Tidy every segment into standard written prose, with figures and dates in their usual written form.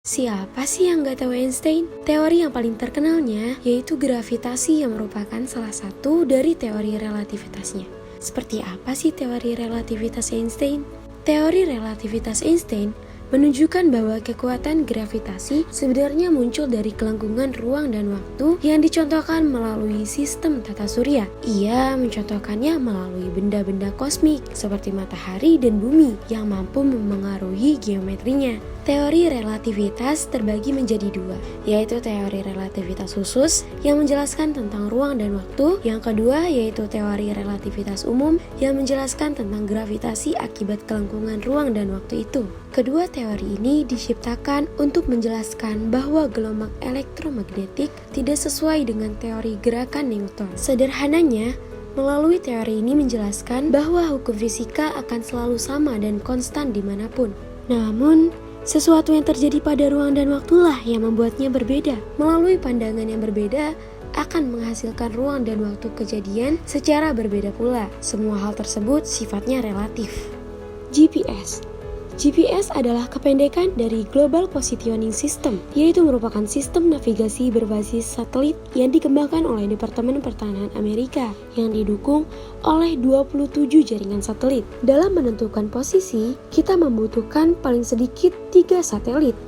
Siapa sih yang gak tahu Einstein? Teori yang paling terkenalnya yaitu gravitasi yang merupakan salah satu dari teori relativitasnya. Seperti apa sih teori relativitas Einstein? Teori relativitas Einstein menunjukkan bahwa kekuatan gravitasi sebenarnya muncul dari kelangkungan ruang dan waktu yang dicontohkan melalui sistem tata surya. Ia mencontohkannya melalui benda-benda kosmik seperti matahari dan bumi yang mampu memengaruhi geometrinya. Teori relativitas terbagi menjadi dua, yaitu teori relativitas khusus yang menjelaskan tentang ruang dan waktu. Yang kedua yaitu teori relativitas umum yang menjelaskan tentang gravitasi akibat kelangkungan ruang dan waktu itu. Kedua teori ini diciptakan untuk menjelaskan bahwa gelombang elektromagnetik tidak sesuai dengan teori gerakan Newton. Sederhananya, melalui teori ini menjelaskan bahwa hukum fisika akan selalu sama dan konstan dimanapun. Namun, sesuatu yang terjadi pada ruang dan waktulah yang membuatnya berbeda. Melalui pandangan yang berbeda akan menghasilkan ruang dan waktu kejadian secara berbeda pula. Semua hal tersebut sifatnya relatif. GPS adalah kependekan dari Global Positioning System, yaitu merupakan sistem navigasi berbasis satelit yang dikembangkan oleh Departemen Pertahanan Amerika yang didukung oleh 27 jaringan satelit. Dalam menentukan posisi, kita membutuhkan paling sedikit 3 satelit.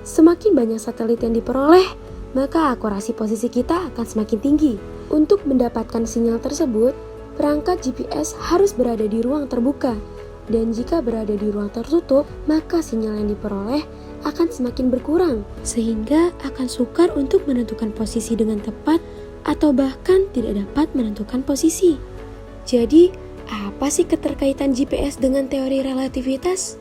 Semakin banyak satelit yang diperoleh, maka akurasi posisi kita akan semakin tinggi. Untuk mendapatkan sinyal tersebut, perangkat GPS harus berada di ruang terbuka. Dan jika berada di ruang tertutup, maka sinyal yang diperoleh akan semakin berkurang, sehingga akan sukar untuk menentukan posisi dengan tepat atau bahkan tidak dapat menentukan posisi. Jadi, apa sih keterkaitan GPS dengan teori relativitas?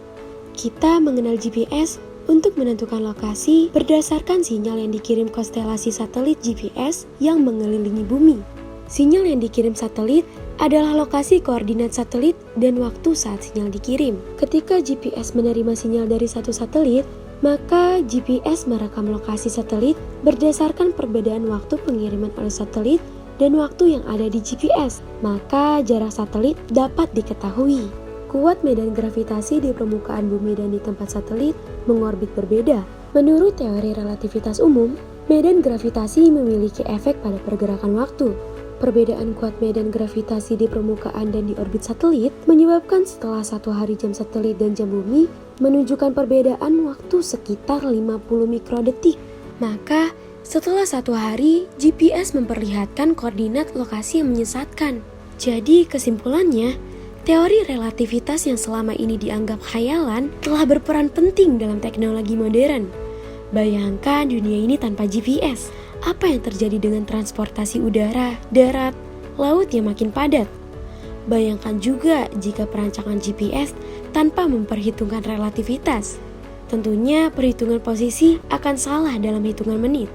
Kita mengenal GPS untuk menentukan lokasi berdasarkan sinyal yang dikirim konstelasi satelit GPS yang mengelilingi bumi. Sinyal yang dikirim satelit adalah lokasi koordinat satelit dan waktu saat sinyal dikirim. Ketika GPS menerima sinyal dari satu satelit, maka GPS merekam lokasi satelit berdasarkan perbedaan waktu pengiriman oleh satelit dan waktu yang ada di GPS. Maka jarak satelit dapat diketahui. Kuat medan gravitasi di permukaan bumi dan di tempat satelit mengorbit berbeda. Menurut teori relativitas umum, medan gravitasi memiliki efek pada pergerakan waktu. Perbedaan kuat medan gravitasi di permukaan dan di orbit satelit menyebabkan setelah 1 hari jam satelit dan jam bumi menunjukkan perbedaan waktu sekitar 50 mikrodetik. Maka, setelah 1 hari, GPS memperlihatkan koordinat lokasi yang menyesatkan. Jadi, kesimpulannya, teori relativitas yang selama ini dianggap khayalan telah berperan penting dalam teknologi modern. Bayangkan dunia ini tanpa GPS. Apa yang terjadi dengan transportasi udara, darat, laut yang makin padat? Bayangkan juga jika perancangan GPS tanpa memperhitungkan relativitas. Tentunya perhitungan posisi akan salah dalam hitungan menit.